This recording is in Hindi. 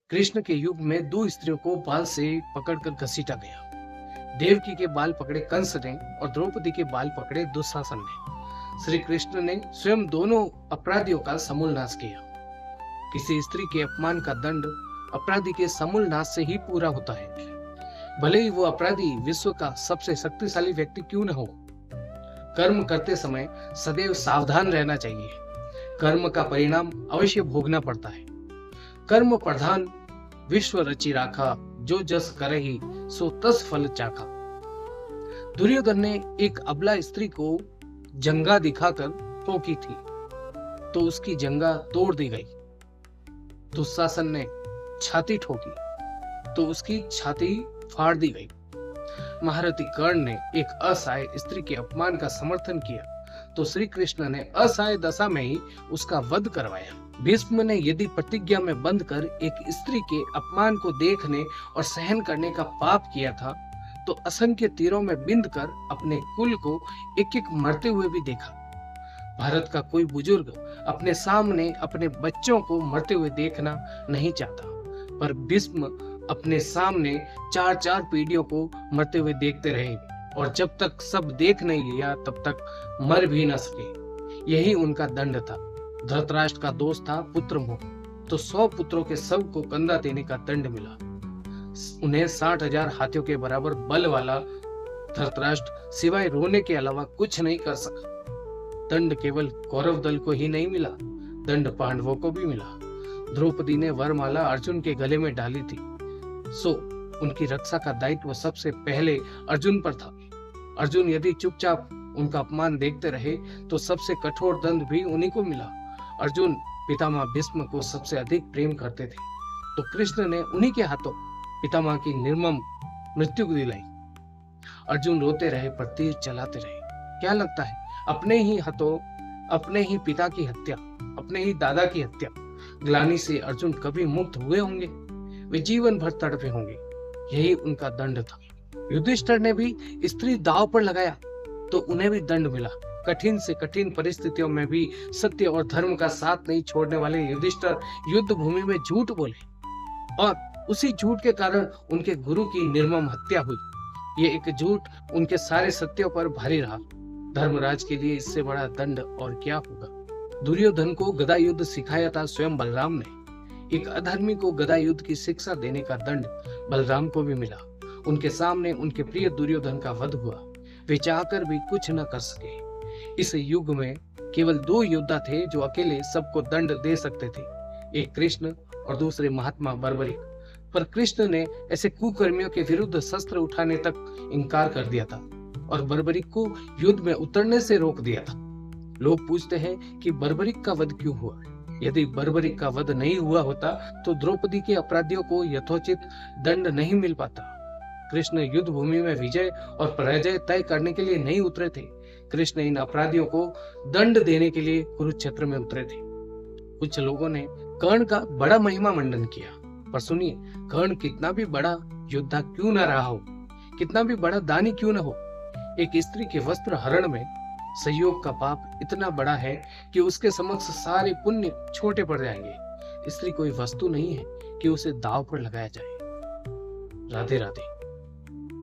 कृष्ण के युग में दो स्त्रियों को बाल से पकड़कर घसीटा गया। देवकी के बाल पकड़े कंस ने और द्रौपदी के बाल पकड़े दुशासन ने। श्री कृष्ण ने स्वयं दोनों अपराधियों का समूल नाश किया। किसी स्त्री के अपमान का दंड अपराधी के समूल नाश से ही पूरा होता है, भले ही वो अपराधी विश्व का सबसे शक्तिशाली व्यक्ति क्यों न हो। कर्म करते समय सदैव सावधान रहना चाहिए। कर्म का परिणाम अवश्य भोगना पड़ता है। कर्म प्रधान विश्व रची राखा, जो जस करहि सो तस फल चाखा। दुर्योधन ने एक अबला स्त्री को जंगा दिखाकर टोकी थी, तो उसकी जंगा तोड़ दी गई। दुशासन ने छाती ठोकी, तो उसकी छाती फाड़ दी गई। महारथी कर्ण ने एक असहाय स्त्री के अपमान का समर्थन किया, तो श्री कृष्ण ने असहाय दशा में ही उसका वध करवाया। भीष्म ने यदि प्रतिज्ञा में बंध कर एक स्त्री के अपमान को देखने और सहन करने का पाप किया था, तो असंख्य तीरों में बिंद कर अपने कुल को एक एक मरते हुए भी देखा। भारत का कोई बुजुर्ग अपने सामने अपने बच्चों को मरते हुए देखना नहीं चाहता, पर भीष्म अपने सामने चार चार पीढ़ियों को मरते हुए देखते रहे, और जब तक सब देख नहीं लिया तब तक मर भी न सके। यही उनका दंड था। धृतराष्ट्र का दोष था पुत्र मोह, तो 100 पुत्रों के सब को कंधा देने का दंड मिला। उन्हें 60,000 हाथियों के बराबर बल वाला धृतराष्ट्र सिवाय रोने के अलावा कुछ नहीं कर सका। दंड केवल कौरव दल को ही नहीं मिला, दंड पांडवों को भी मिला। द्रौपदी ने वरमाला अर्जुन के गले में डाली थी, सो उनकी रक्षा का दायित्व सबसे पहले अर्जुन पर था। अर्जुन यदि चुपचाप उनका अपमान देखते रहे तो सबसे कठोर दंड भी उन्हीं को मिला। अर्जुन पितामह भीष्म को सबसे अधिक प्रेम करते थे, तो कृष्ण ने उन्हीं के हाथों पितामह की निर्मम मृत्यु दिलाई। अर्जुन रोते रहे पर तीर चलाते रहे। क्या लगता है, अपने ही हाथों अपने ही पिता की हत्या, अपने ही दादा की हत्या, ग्लानि से अर्जुन कभी मुक्त हुए होंगे? वे जीवन भर तड़पे होंगे। यही उनका दंड था। युधिष्ठिर ने भी स्त्री दांव पर लगाया, तो उन्हें भी दंड मिला। कठिन से कठिन परिस्थितियों में भी सत्य और धर्म का साथ नहीं छोड़ने वाले युधिष्ठिर युद्ध भूमि में झूठ बोले, और उसी झूठ के कारण उनके गुरु की निर्मम हत्या हुई। ये एक झूठ उनके सारे सत्यों पर भारी रहा। धर्मराज के लिए इससे बड़ा दंड और क्या होगा। दुर्योधन को गदा युद्ध सिखाया था स्वयं बलराम ने। एक अधर्मी को गदा युद्ध की शिक्षा देने का दंड बलराम को भी मिला। उनके सामने उनके प्रिय दुर्योधन का वध हुआ। वे चाहकर भी कुछ न कर सके। इस युग में केवल 2 योद्धा थे जो अकेले सबको दंड दे सकते थे, एक कृष्ण और दूसरे महात्मा बर्बरिक। पर कृष्ण ने ऐसे कुकर्मियों के विरुद्ध शस्त्र उठाने तक इनकार कर दिया था और बर्बरिक को युद्ध में उतरने से रोक दिया था। लोग पूछते हैं कि बर्बरिक का वध क्यों हुआ। यदि बर्बरिक का वध नहीं हुआ होता तो द्रौपदी के अपराधियों को यथोचित दंड नहीं मिल पाता। कृष्ण युद्ध भूमि में विजय और पराजय तय करने के लिए नहीं उतरे थे। कृष्ण इन अपराधियों को दंड देने के लिए कुरुक्षेत्र में उतरे थे। कुछ लोगों ने कर्ण का बड़ा महिमा मंडन किया, पर सुनिए, कर्ण कितना भी बड़ा योद्धा क्यों न रहा हो, कितना भी बड़ा दानी क्यों न हो, एक स्त्री के वस्त्र हरण में संयोग का पाप इतना बड़ा है कि उसके समक्ष सारे पुण्य छोटे पड़ जाएंगे। स्त्री कोई वस्तु नहीं है कि उसे दांव पर लगाया जाए। राधे राधे।